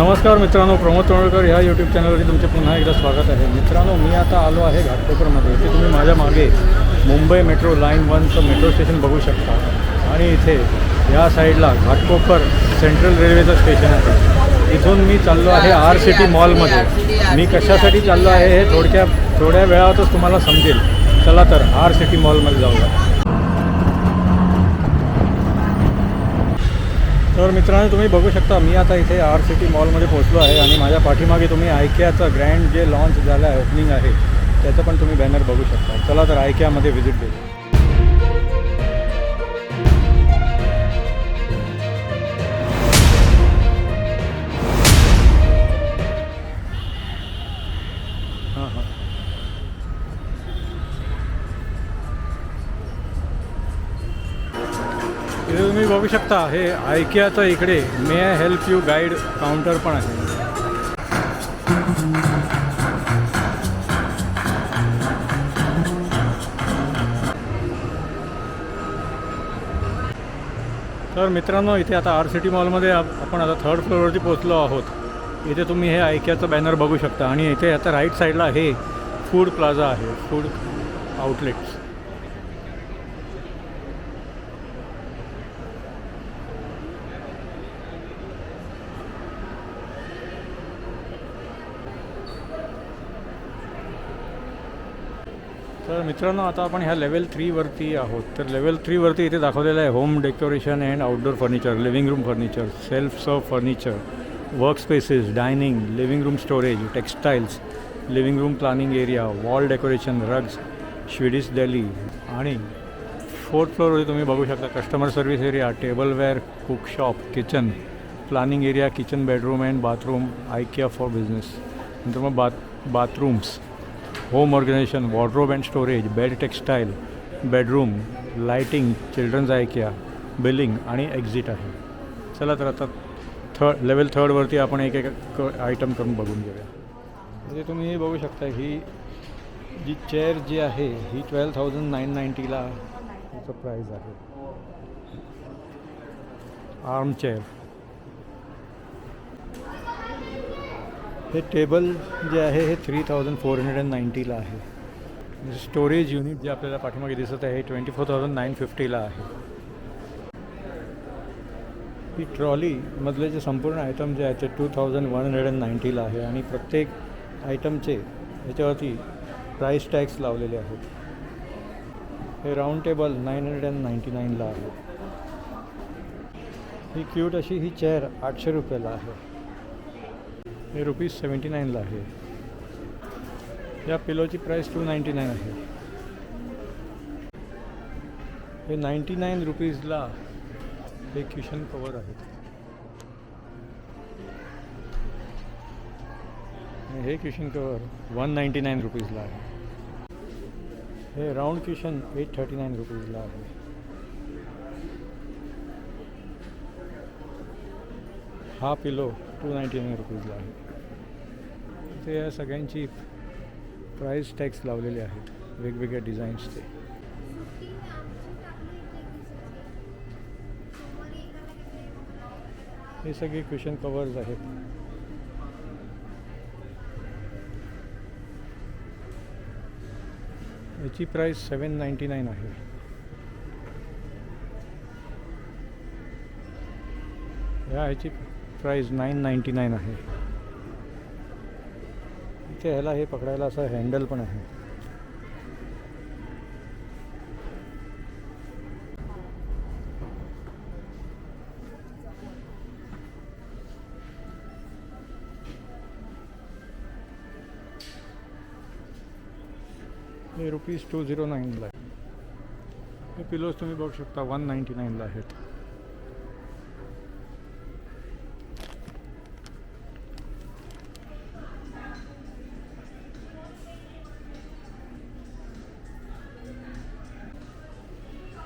नमस्कार मित्रांनो, प्रमोद तोंडकर ह्या यूट्यूब चॅनलवरती तुमचे पुन्हा एकदा स्वागत आहे. मित्रांनो, मी आता आलो आहे घाटकोपरमध्ये. इथे तुम्ही माझ्या मागे मुंबई मेट्रो लाईन 1चं मेट्रो स्टेशन बघू शकता आणि इथे या साईडला घाटकोपर सेंट्रल रेल्वेचं स्टेशन आहे. इथून मी चाललो आहे RCT मॉलमध्ये. मी कशासाठी चाललो आहे हे थोड्या वेळातच तुम्हाला समजेल. चला तर RCT मॉलमध्ये जाऊया. तर मित्रांनो, तुम्ही बघू शकता मी आता इथे RCT मॉलमध्ये पोहोचलो आहे आणि माझ्या पाठीमागे तुम्ही आयकियाचं ग्रँड जे लॉन्च झालं आहे, ओपनिंग आहे, त्याचं पण तुम्ही बॅनर बघू शकता. चला तर आयकियामध्ये व्हिजिट देऊ. इथे तुम्ही बघू शकता हे आयकियाचं इकडे may I help you guide counter पण आहे. तर मित्रांनो, इथे आता RCT मॉलमध्ये आपण आता 3rd फ्लोअरवरती पोहोचलो आहोत. इथे तुम्ही हे आयकियाचं बॅनर बघू शकता आणि इथे आता राईट साईडला हे फूड प्लाझा आहे, फूड आउटलेट्स. तर मित्रांनो, आता आपण ह्या लेवल 3वरती आहोत. तर लेवल 3वरती इथे दाखवलेलं आहे home decoration and outdoor furniture, living room furniture, self serve furniture, work spaces, dining, living room storage, textiles, living room planning area, wall decoration, rugs, Swedish deli. आणि 4th फ्लोअरवरती तुम्ही बघू शकता customer service area, tableware, cookshop, kitchen, planning area, kitchen, bedroom and bathroom, IKEA for business. नंतर मग bathrooms, home organisation, wardrobe and storage, bed, textile, bedroom, lighting, children's IKEA, billing आणि exit आहे. चला तर आता लेवल 3वरती आपण एक आयटम करून बघून घेऊया. म्हणजे तुम्ही हे बघू शकता, ही जी चेअर जी आहे ही 12,990ला याचं प्राईज आहे. Arm chair. हे टेबल जे आहे हे 3,490ला आहे. स्टोरेज युनिट जे आपल्याला पाठीमागे दिसत आहे हे 24,950ला आहे. ही ट्रॉलीमधले जे संपूर्ण आयटम जे आहेत ते 2,190ला आहे आणि प्रत्येक आयटमचे ह्याच्यावरती प्राईस टॅग्स लावलेले आहेत. हे राऊंड टेबल 999ला आहे. ही क्यूट अशी ही चेअर 800 रुपयाला आहे. हे ₹79ला आहे. या पिलोची प्राईस 299 आहे. हे 99 रुपीजला हे क्युशन कवर आहे. हे क्युशन कवर 199 रुपीजला आहे. हे राऊंड क्युशन 839 रुपीजला आहे. हा पिलो 299 रुपीजला आहे. ते या सगळ्यांची प्राईस टॅग्स लावलेले आहेत वेगवेगळ्या डिझाईन्सचे. हे सगळे क्युशन कवर्स आहेत. याची प्राईस 799 आहे. ह्याची प्राईस 999 आहे. इथे ह्याला हे पकडायला असं हँडल पण आहे. हे ₹209ला आहे. हे पिलोज तुम्ही बघू शकता 199ला आहेत.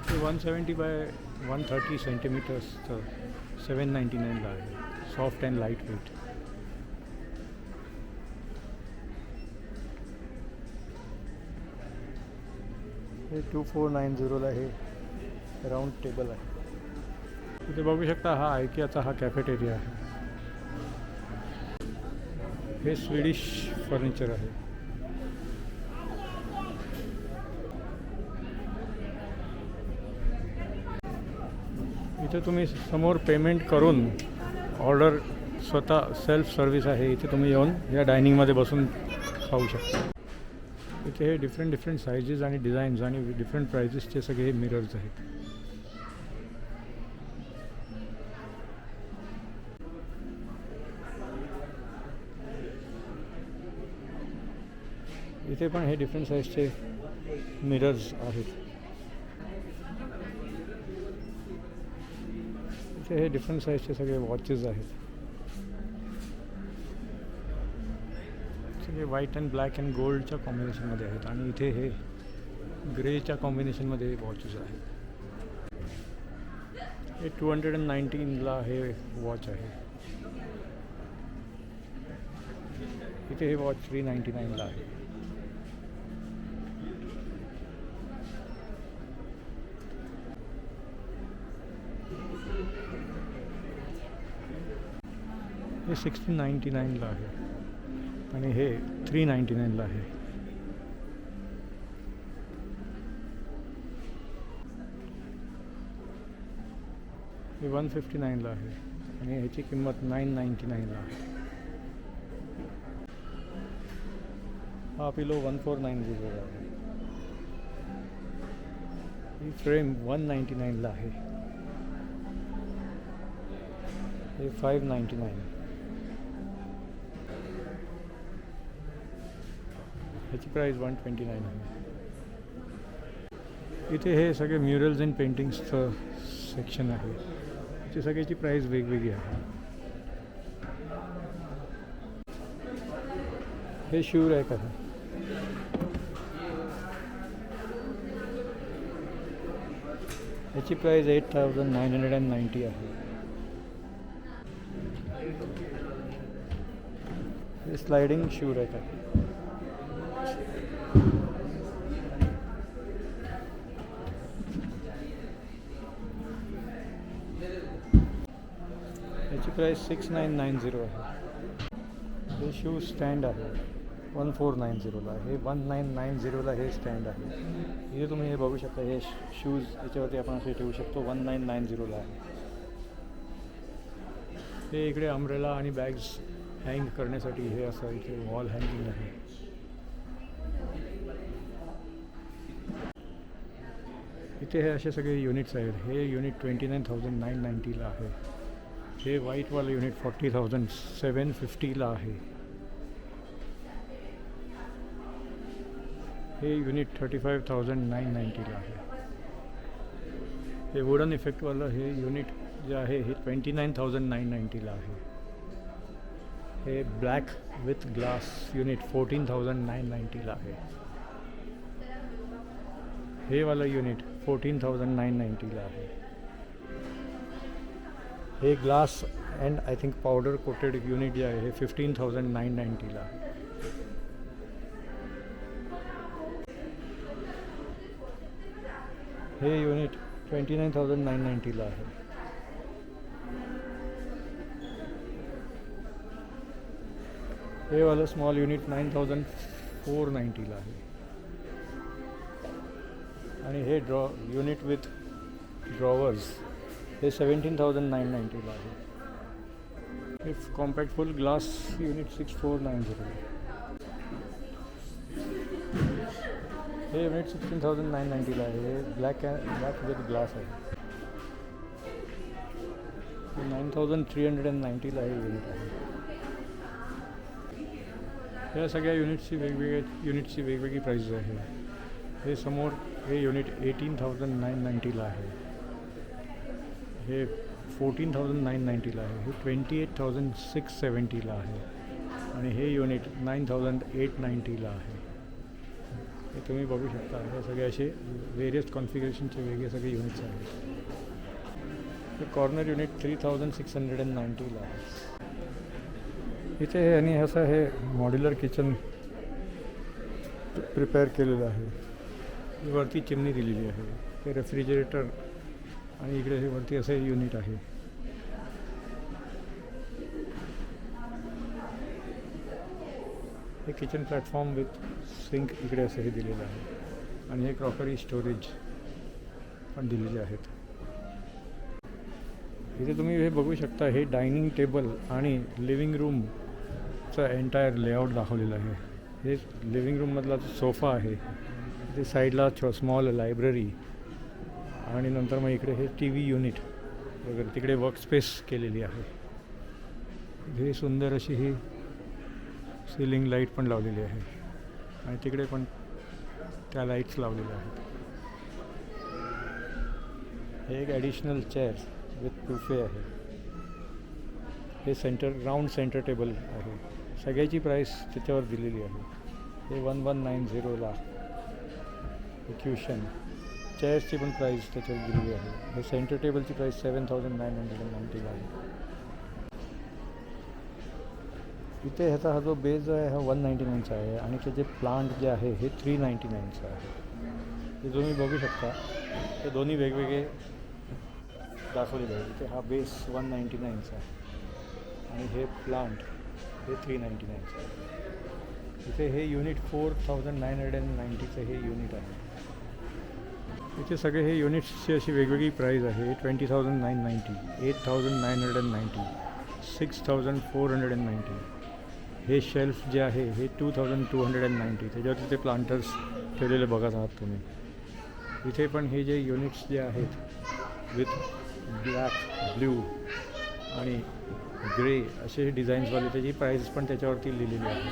ते 170 बाय 130 सेंटीमीटर्सचं 799ला आहे. Soft and light weight. हे 2490ला हे राऊंड टेबल आहे. इथे बघू शकता हा आयकियाचा हा कॅफेटेरिया आहे. हे स्वीडिश फर्निचर आहे. इथे तुम्ही समोर पेमेंट करून ऑर्डर स्वतः सेल्फ सर्व्हिस आहे. इथे तुम्ही येऊन या डायनिंगमध्ये बसून खाऊ शकता. इथे हे डिफरंट सायझेस आणि डिझाईन्स आणि डिफरंट प्राइजेसचे सगळे मिरर्स आहेत. इथे पण हे डिफरंट साईजचे मिरर्स आहेत. इथे हे डिफरंट साईजचे सगळे वॉचेस आहेत. सगळे व्हाईट अँड ब्लॅक अँड गोल्डच्या कॉम्बिनेशनमध्ये आहेत आणि इथे हे ग्रेच्या कॉम्बिनेशनमध्ये वॉचेस आहेत. हे 219ला हे वॉच आहे. इथे हे वॉच 399ला आहे. हे 1699ला आहे आणि हे 399ला आहे. हे 159ला आहे आणि ह्याची किंमत 999ला आहे. हा पिलो 1490 आहे. ही फ्रेम 199ला आहे. हे 599. ह्याची प्राईस 129 आहे. इथे हे सगळे म्युरल्स अँड पेंटिंग्सचं सेक्शन आहे. याची सगळ्याची प्राईस वेगवेगळी आहे. हे शू रॅक आहे. याची प्राईस 8990 आहे. हे स्लायडिंग शू रॅक आहे. याची प्राईस 6990 आहे. हे शू स्टँड आहे 1490ला. हे 1990ला हे स्टँड आहे. इथे तुम्ही हे बघू शकता. हे शूज याच्यावरती आपण असे ठेवू शकतो. 1990ला आहे. हे इकडे अम्ब्रेला आणि बॅग्स हँग करण्यासाठी हे असं इथे वॉल हँगिंग आहे. इथे हे असे सगळे युनिट्स आहेत. हे युनिट 29,990ला आहे. हे व्हाईटवालं युनिट 40,750ला आहे. हे युनिट 35,990ला आहे. हे वुडन इफेक्टवालं हे युनिट जे आहे हे 29,990ला आहे. हे ब्लॅक विथ ग्लास युनिट 14,990ला आहे. हे वाला युनिट 14,990ला आहे. हे glass and I think powder coated unit जे आहे हे 15,990ला आहे. हे युनिट 29,990ला आहे. हे वालं स्मॉल युनिट 9,490ला आहे. आणि हे युनिट विथ ड्रॉवर्स हे 17,990ला आहे. हे कॉम्पॅक्ट फुल ग्लास युनिट 6490. हे युनिट 16,990ला आहे. हे ब्लॅक विथ ग्लास आहे. 9,390ला हे युनिट आहे. या सगळ्या युनिट्सची वेगवेगळी प्राईस आहे. हे समोर हे युनिट 18,990ला आहे. हे 14,990ला आहे. हे 28,670ला आहे. आणि हे युनिट 9,890ला आहे. हे तुम्ही बघू शकता. हे सगळे असे वेरियस कॉन्फिगरेशनचे वेगळे सगळे युनिट्स आहेत. हे कॉर्नर युनिट 3,690ला आहे. इथे हे आणि असं हे मॉड्युलर किचन प्रिपेअर केलेलं आहे. वरती चिमणी दिलेली आहे. हे रेफ्रिजरेटर आणि इकडे हे वरती असं युनिट आहे. हे किचन प्लॅटफॉर्म विथ सिंक इकडे असं हे दिलेलं आहे आणि हे क्रॉकरी स्टोरेज पण दिलेले आहेत. इथे तुम्ही हे बघू शकता, हे डायनिंग टेबल आणि लिव्हिंग रूमचा एंटायर लेआउट दाखवलेलं आहे. हे लिव्हिंग रूममधला जो सोफा आहे, इथे साईडला स्मॉल लायब्ररी आणि नंतर मग इकडे हे टी व्ही युनिट वगैरे, तिकडे वर्कस्पेस केलेली आहे. हे सुंदर अशी ही सिलिंग लाईट पण लावलेली आहे आणि तिकडे पण त्या लाईट्स लावलेल्या आहेत. हे एक ॲडिशनल चेअर विथ बुफे आहे. हे राऊंड सेंटर टेबल आहे. सगळ्याची प्राईस त्याच्यावर दिलेली आहे. हे 1190ला क्युशन. चेअर्सची पण प्राईस त्याच्यावर दिलेली आहे. हे सेंटर टेबलची प्राईस 7990ला आहे. इथे ह्याचा हा जो बेस जो आहे हा 199चा आहे आणि त्याचे प्लांट जे आहे हे 399चं आहे. हे तुम्ही बघू शकता, ते दोन्ही वेगवेगळे दाखवलेले आहे. इथे हा बेस 199चा आहे आणि हे प्लांट हे 399चं आहे. इथे हे युनिट 4990चं हे युनिट आहे. इथे सगळे हे युनिट्सची अशी वेगवेगळी प्राईज आहे. 20,990, 8,990, 6,490. हे शेल्फ जे आहे हे 2,290. त्याच्यावरती ते प्लांटर्स ठेवलेले बघत आहात तुम्ही. इथे पण हे जे युनिट्स जे आहेत विथ ब्लॅक, ब्ल्यू आणि ग्रे असे डिझाईन्सवाले, त्याची प्राईस पण त्याच्यावरती लिहिलेली आहे.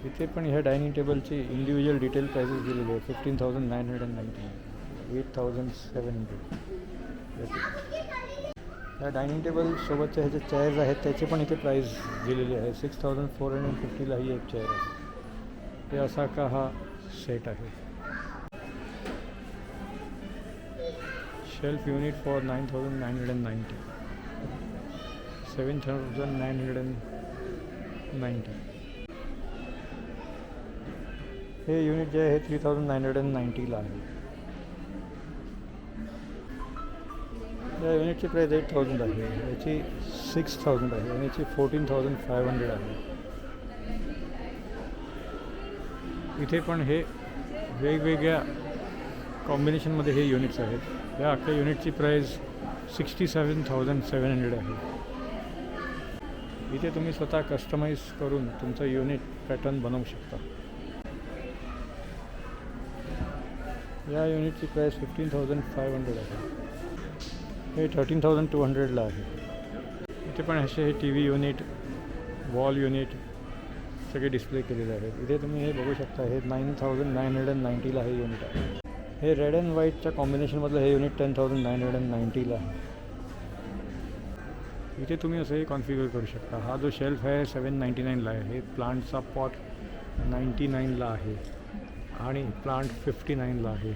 इथे पण ह्या डायनिंग टेबलची इंडिव्हिज्युअल डिटेल प्राइसेस दिलेली आहे. 15,990, 8,700. ह्या डायनिंग टेबलसोबतच्या ह्याचे चेअर्स आहेत त्याचे पण इथे प्राईस दिलेली आहे. 6,450ला ही एक चेअर आहे. हे असा का हा सेट आहे. Shelf unit for 9,990, 7,990. हे युनिट जे आहे 3,990ला आहे. या युनिटची प्राईस 8,000 आहे. याची 6,000 आहे आणि याची 14,500 आहे. इथे पण हे वेगवेगळ्या कॉम्बिनेशनमध्ये हे युनिट्स आहेत. या अख्ख्या युनिटची प्राईस 67,700 आहे. इथे तुम्ही स्वतः कस्टमाइज करून तुमचं युनिट पॅटर्न बनवू शकता. या युनिटची प्राईस 15,500 आहे. हे 13,200ला आहे. इथे पण असे हे T V unit, wall unit सगळे डिस्प्ले केलेले आहेत. इथे तुम्ही हे बघू शकता, हे 9,990ला हे युनिट आहे. हे रेड अँड व्हाईटच्या कॉम्बिनेशनमधलं हे युनिट 10,990ला आहे. इथे तुम्ही असंही कॉन्फिगर करू शकता. हा जो शेल्फ आहे 799ला आहे. हे प्लांटचा पॉट 99ला आहे आणि प्लांट 59ला आहे.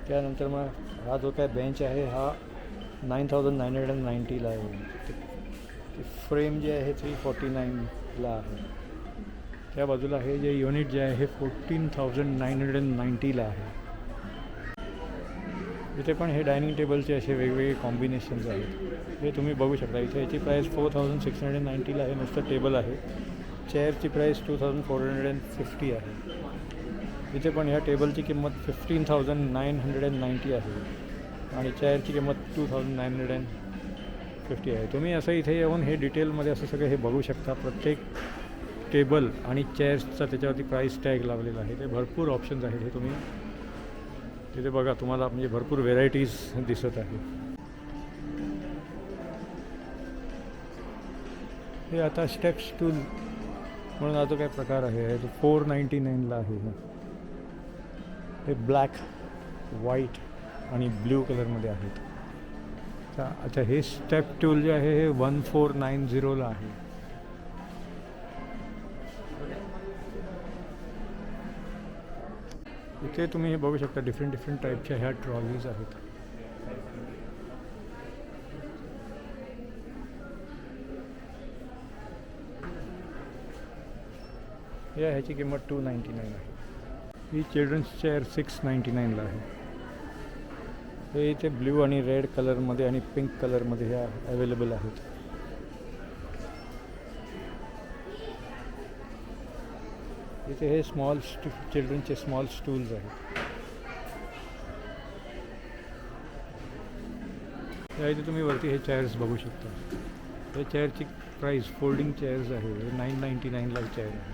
त्यानंतर मग हा जो काय बेंच आहे हा 9,990ला आहे. फ्रेम जे आहे 349ला आहे. त्या बाजूला हे जे युनिट जे आहे हे 14,990ला आहे. इथे पण हे डायनिंग टेबलचे असे वेगवेगळे कॉम्बिनेशन्स आहेत. हे तुम्ही बघू शकता. इथे याची प्राईस 4,690ला आहे. नुसतं टेबल आहे. चेअरची प्राईस 2,450 आहे. इथे पण ह्या टेबलची किंमत 15,990 आहे आणि चेअरची किंमत 2,950 आहे. तुम्ही असं इथे येऊन हे डिटेलमध्ये असं सगळं हे बघू शकता. प्रत्येक टेबल आणि चेअर्सचा त्याच्यावरती प्राईस टॅग लावलेला आहे. ते भरपूर ऑप्शन्स आहेत. हे तुम्ही तिथे बघा, तुम्हाला म्हणजे भरपूर व्हेरायटीज दिसत आहे. हे आता स्टेप स्टूल म्हणून हा जो काय प्रकार आहे तो 499ला आहे. हे ब्लॅक, व्हाईट आणि ब्ल्यू कलरमध्ये आहेत. अच्छा, हे स्टेप टूल जे आहे हे 1490ला आहे. इथे तुम्ही हे बघू शकता, डिफरंट टाईपच्या ह्या ट्रॉलीज आहेत. ह्याची किंमत 299 आहे. ही चिल्ड्रन्स चेअर 699ला आहे. हे इथे ब्ल्यू आणि रेड कलरमध्ये आणि पिंक कलरमध्ये ह्या अवेलेबल आहेत. इथे हे स्मॉल चिल्ड्रनचे स्मॉल स्टूल्स आहेत. या इथे तुम्ही वरती हे चेअर्स बघू शकता. हे चेअरची प्राईस फोल्डिंग चेअर्स आहे. हे 999ला चेअर आहे.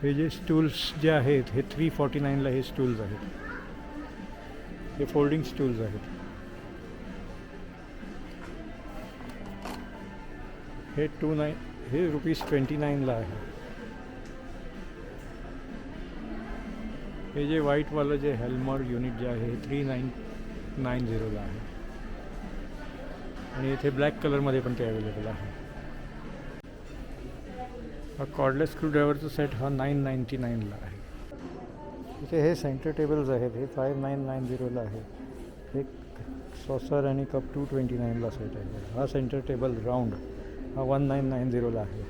हे जे स्टूल्स जे आहेत हे 349ला हे स्टूल्स आहेत. हे फोल्डिंग स्टूल्स आहेत. हे हे ₹29ला आहे. हे जे व्हाईटवालं जे हेल्मर युनिट जे आहे हे 3990ला आहे. आणि इथे ब्लॅक कलरमध्ये पण ते अवेलेबल आहे. हा कॉर्डलेस स्क्रूड्रायव्हरचा सेट हा 999ला आहे. इथे हे सेंटर टेबल्स आहेत. हे 5990ला आहे. हे सॉसर आणि कप 229ला सेट आहे. हा सेंटर टेबल राऊंड हा 1990ला आहे.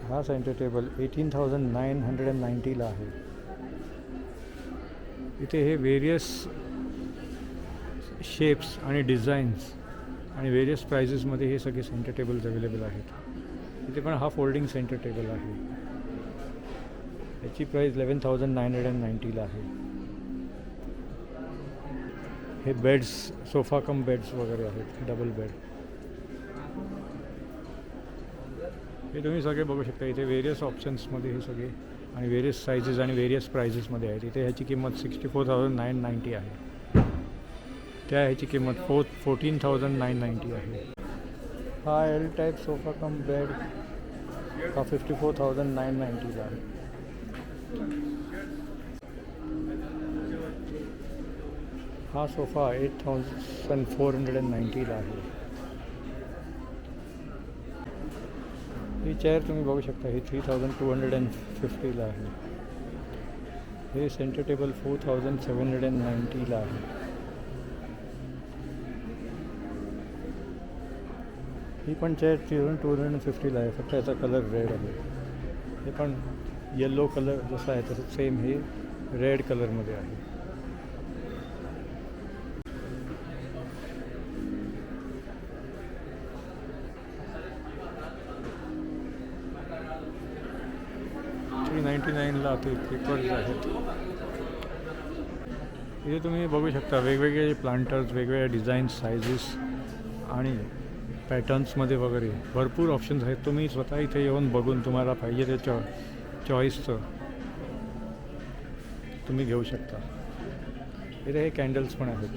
हा सेंटर टेबल 18,990ला आहे. इथे हे वेरियस शेप्स आणि डिझाईन्स आणि वेरियस प्राइजेसमध्ये हे सगळे सेंटर टेबल्स अवेलेबल आहेत. इथे पण हा फोल्डिंग सेंटर टेबल आहे. याची प्राईस 11,990ला आहे. हे बेड्स सोफा कम बेड्स वगैरे आहेत. डबल बेड हे तुम्ही सगळे बघू शकता. इथे वेरियस ऑप्शन्समध्ये हे सगळे आणि वेरियस सायझेस आणि वेरियस प्राइजेसमध्ये आहेत. इथे ह्याची किंमत 64,990 आहे. त्या ह्याची किंमत 14,990 आहे. हा L type sofa cum bed हा 54,990ला आहे. हा सोफा 8,490ला आहे. ही चेअर तुम्ही बघू शकता. ही 3,250ला आहे. हे सेंटर टेबल 4,790ला आहे. ही पण चेअर 3,250ला आहे. फक्त याचा कलर रेड आहे. हे पण येल्लो कलर जसा आहे तसं सेम हे रेड कलरमध्ये आहे. $399ला ते पेपर्स आहेत. इथे तुम्ही बघू शकता वेगवेगळे प्लांटर्स, वेगवेगळ्या डिझाईन्स, सायझेस आणि पॅटर्न्समध्ये वगैरे भरपूर ऑप्शन्स आहेत. तुम्ही स्वतः इथे येऊन बघून तुम्हाला पाहिजे त्या चॉईसचं तुम्ही घेऊ शकता. इथे हे कॅन्डल्स पण आहेत.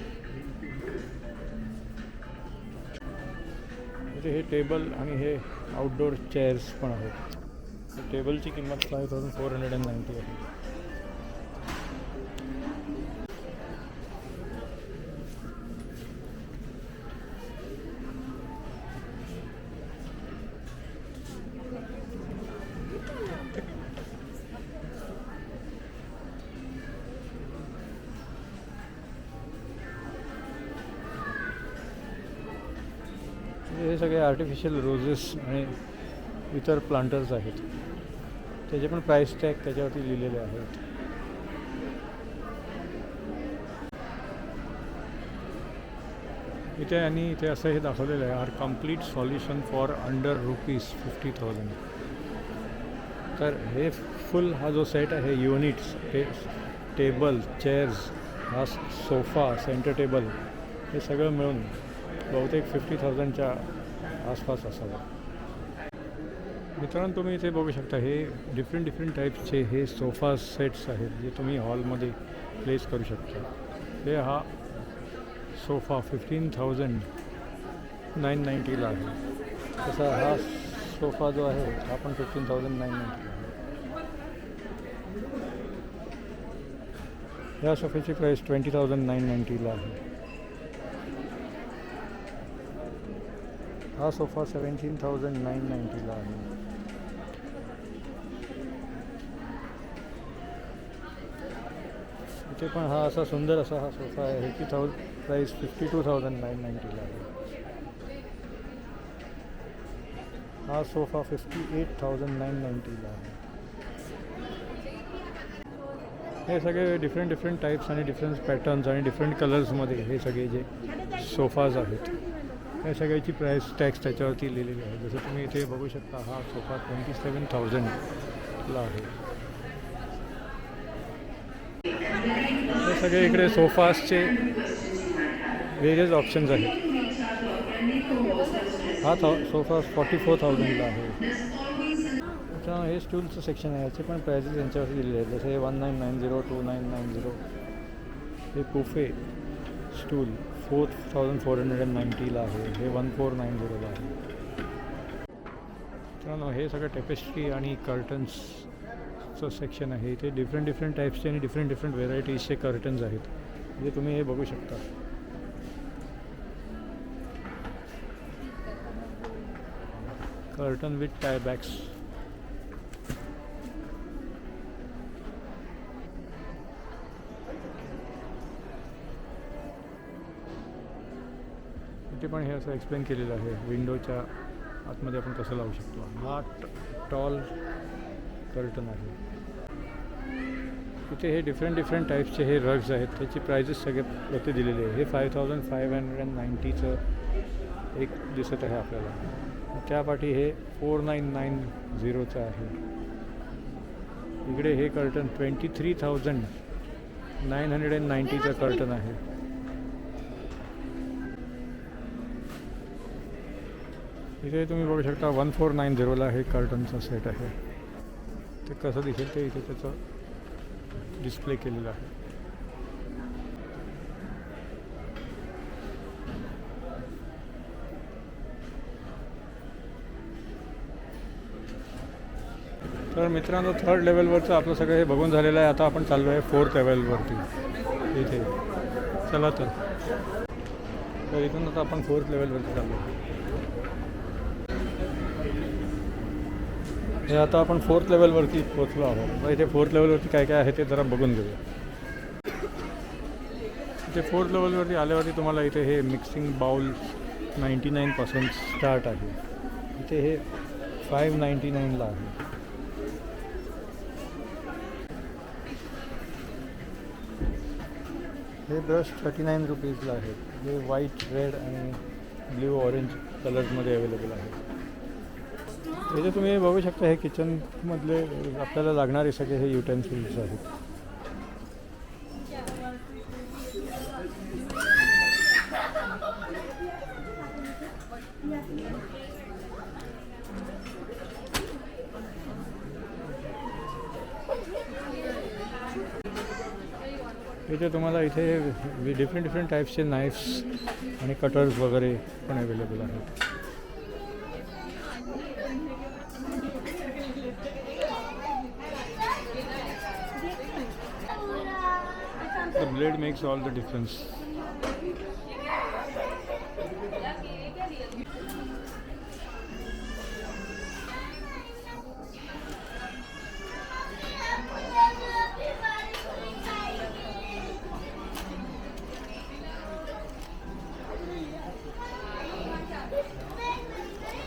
इथे हे टेबल आणि हे आउटडोअर चेअर्स पण आहेत. टेबलची किंमत 5,490 आहे. हे सगळे आर्टिफिशियल रोजेस आणि इतर प्लांटर्स आहेत. त्याचे पण प्राईस टॅग त्याच्यावरती लिहिलेले आहेत. इथे असं हे दाखवलेलं आहे. Are complete solution for under ₹50,000. तर हे फुल हा जो सेट आहे युनिट्स, टेबल, चेअर्स, हा सोफा, सेंटर टेबल हे सगळं मिळून बहुतेक 50,000च्या आसपास असावं. मित्रांनो तुम्ही इथे बघू शकता. हे डिफरंट टाईप्सचे हे सोफा सेट्स आहेत जे तुम्ही हॉलमध्ये प्लेस करू शकता. हे हा सोफा 15,990ला आहे. तसा हा सोफा जो आहे हा पण 15,990ला आहे. या सोफ्याची प्राईस 20,990ला आहे. हा सोफा 17,990ला आहे. इथे पण हा असा सुंदर असा हा सोफा आहे. ह्याची प्राईस 52,990ला आहे. हा सोफा 58,990ला आहे. हे सगळे डिफरंट टाईप्स आणि डिफरंट पॅटर्न्स आणि डिफरंट कलर्समध्ये हे सगळे जे सोफाज आहेत या सगळ्याची प्राईस टॅक्स त्याच्यावरती लिहिलेली आहे. जसं तुम्ही इथे बघू शकता, हा सोफा 27,000ला आहे. हे सगळे इकडे सोफासचे वेगळेच ऑप्शन्स आहेत. हा सोफा 44,000ला आहे. त्याच्यामुळे हे स्टूलचं सेक्शन आहे, याचे पण प्राइजेस यांच्यावरती दिलेले आहेत. जसे 1990, 2990. हे पुफे स्टूल 4,490ला आहे. हे 1490ला आहे. त्यामुळे हे सगळं टेपेस्ट्री आणि कर्टन्सचं सेक्शन आहे. इथे डिफरंट टाईप्सचे आणि डिफरंट व्हेरायटीजचे कर्टन्स आहेत. म्हणजे तुम्ही हे बघू शकता. Curtain with tie bags. इथे पण हे असं एक्सप्लेन केलेलं आहे, विंडोच्या आतमध्ये आपण कसं लावू शकतो. हा टॉल कर्टन आहे. इथे हे डिफरंट टाईप्सचे हे रग्स आहेत, त्याची प्राइजेस सगळे वरती दिलेली आहे. हे 5,590चं एक दिसत आहे आपल्याला. त्या पाठी हे 4,990चं आहे. इकडे हे कर्टन 23,990चं कर्टन आहे. इथे तुम्ही बघू शकता 1490ला हे कर्टनचा सेट आहे. ते कसं दिसेल ते इथे त्याचं डिस्प्ले केलेलं आहे. तर मित्रांनो, 3rd लेवलवरचं आपलं सगळं हे बघून झालेलं आहे. आता आपण चाललो आहे 4th लेवलवरती इथे. चला तर इथून आता आपण 4th लेवलवरती चाललो. हे आता आपण 4th लेवलवरती पोचलो आहोत. इथे 4th लेवलवरती काय काय आहे ते जरा बघून घेऊया. इथे 4th लेवलवरती आल्यावरती तुम्हाला इथे हे मिक्सिंग बाउल 99पासून स्टार्ट आहे. इथे हे 599ला आहे. हे ब्रश 39 रुपीजला आहे. हे व्हाईट, रेड आणि ब्ल्यू ऑरेंज कलर्समध्ये अवेलेबल आहे. इथे तुम्ही बघू शकता, हे किचनमधले आपल्याला लागणारे सगळे हे युटेन्सिल्स आहेत. इथे तुम्हाला इथे डिफरंट टाईप्सचे नाईफ्स आणि कटर्स वगैरे पण अवेलेबल आहेत. The blade makes all the difference.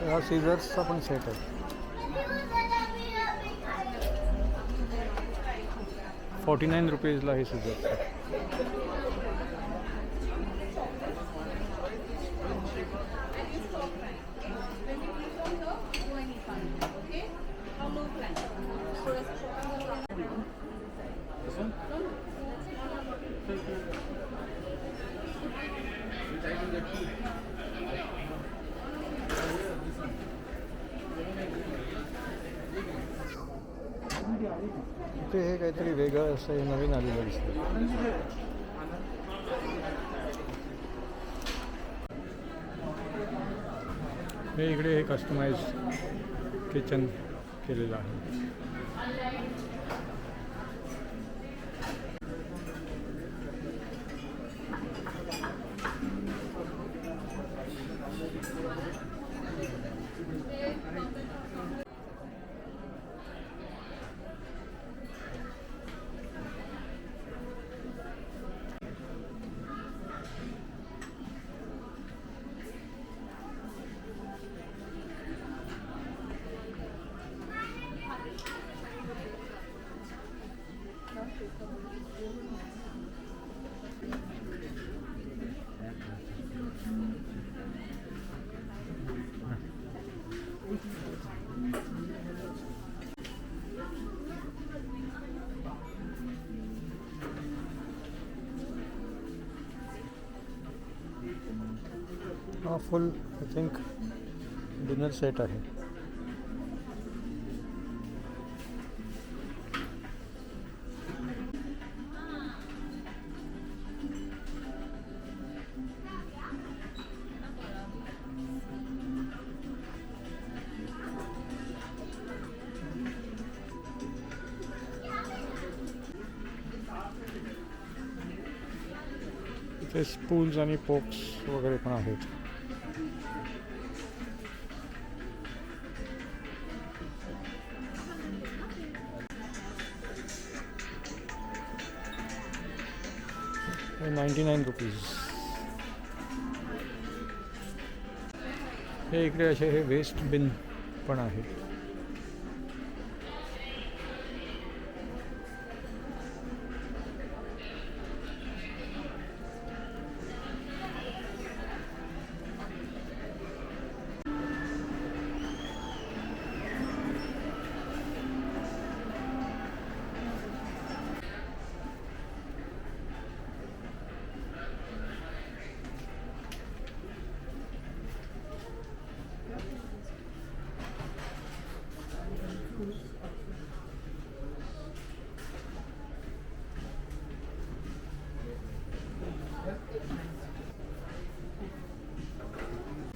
हा सीझर्सचा पण सेट आहे. 49 रुपीजला हे सीझर्स. इथे हे काहीतरी वेगळं असं हे नवीन आलेलं दिसतं. हे इकडे हे कस्टमाइज किचन केलेलं आहे. हा फुल आय थिंक डिनर सेट आहे. इथे स्पूल्स आणि पोक्स वगैरे पण आहेत. ₹99. हे इकडे असे हे वेस्ट बिन पण आहे.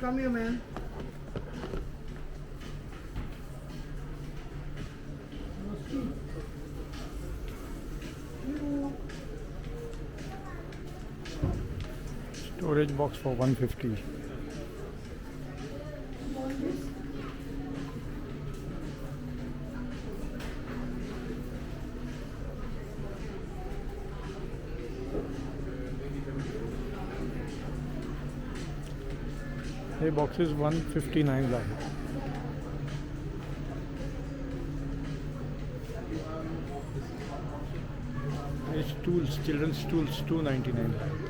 Come here, man. Storage box for 150. हे बॉक्सेस 159 ला आहे. हे स्टूल्स, चिल्ड्रन्स स्टूल्स 299 ला आहेत.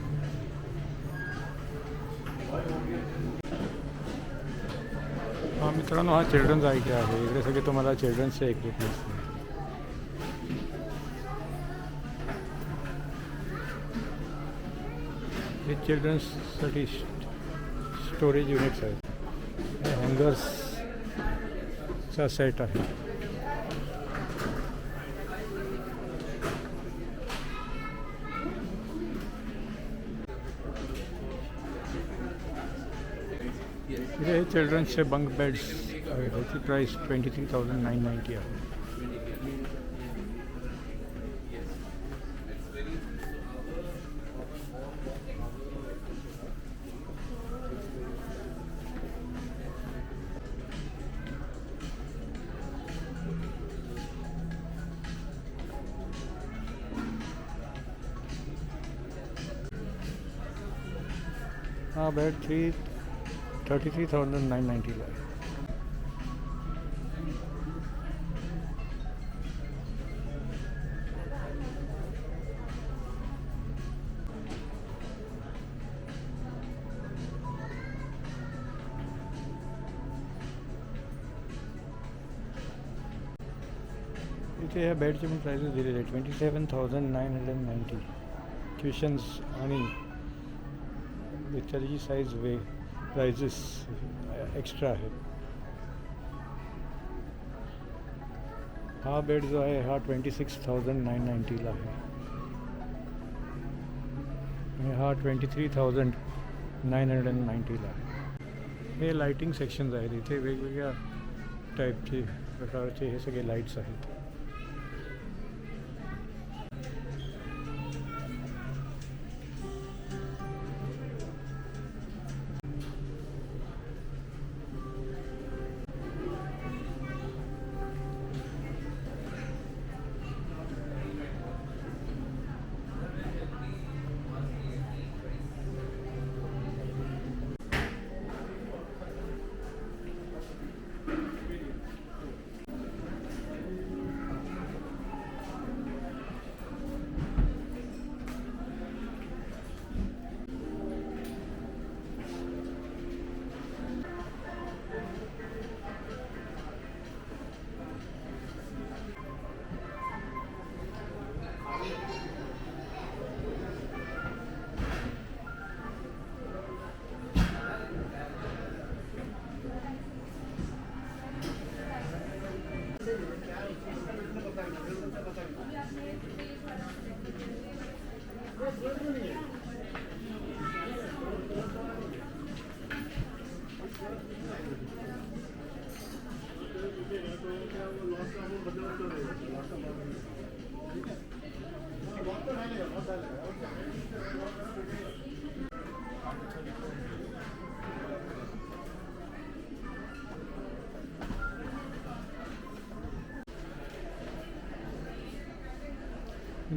हा मित्रांनो, हा चिल्ड्रन्स आयडिया आहे. इकडे सगळे तुम्हाला चिल्ड्रन्सचे इक्विपमेंट्स. हे चिल्ड्रन्ससाठी स्टोरेज युनिट्स आहेत. हे हँगर्सचा सेट आहे. इथे हे चिल्ड्रन्सचे बंक बेड्स आहेत. ह्याची प्राईस 23,990 आहे. हा बेड 33,990 ला आहे. इथे ह्या बेडचे पण प्राइसेस दिलेले आहेत. 27,990. क्युशन्स आणि बिचारीची साईज प्राइजेस एक्स्ट्रा आहेत. हा बेड जो आहे हा 26,990 ला आहे आणि हा 23,990 ला आहे. हे लाइटिंग सेक्शन्स आहेत. इथे वेगवेगळ्या टाईपचे प्रकारचे हे सगळे लाईट्स आहेत.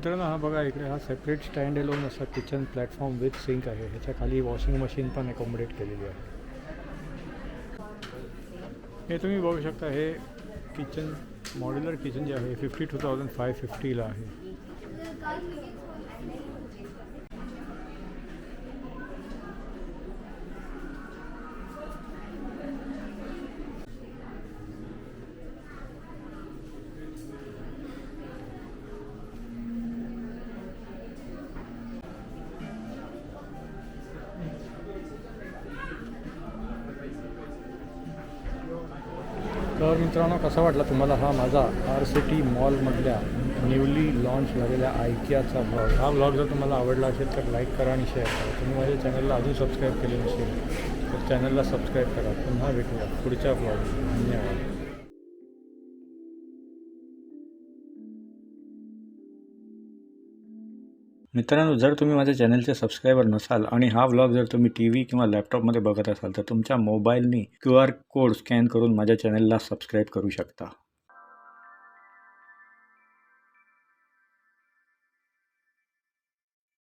मित्रांनो हा बघा इकडे हा सेपरेट स्टँड एलोन असा किचन प्लॅटफॉर्म विथ सिंक आहे. ह्याच्या खाली वॉशिंग मशीन पण अकोमोडेट केलेली आहे. हे तुम्ही बघू शकता हे किचन मॉड्युलर किचन जे आहे 52,550ला आहे. तर मित्रांनो कसा वाटला तुम्हाला हा माझा RCT मॉलमधल्या न्यूली लॉन्च झालेल्या आयकियाचा ब्लॉग. हा ब्लॉग जर तुम्हाला आवडला असेल तर लाईक करा आणि शेअर करा. तुम्ही माझ्या चॅनलला अजून सबस्क्राईब केले नसेल तर चॅनलला सबस्क्राईब करा. पुन्हा भेटूया पुढच्या ब्लॉग. धन्यवाद. मित्रांनो जर तुम्ही माझ्या चॅनलचे सबस्क्रायबर नसाल आणि हा व्लॉग जर तुम्ही TV किंवा लॅपटॉपमध्ये बघत असाल तर तुमच्या मोबाईलनी QR कोड स्कॅन करून माझ्या चॅनलला सबस्क्राईब करू शकता.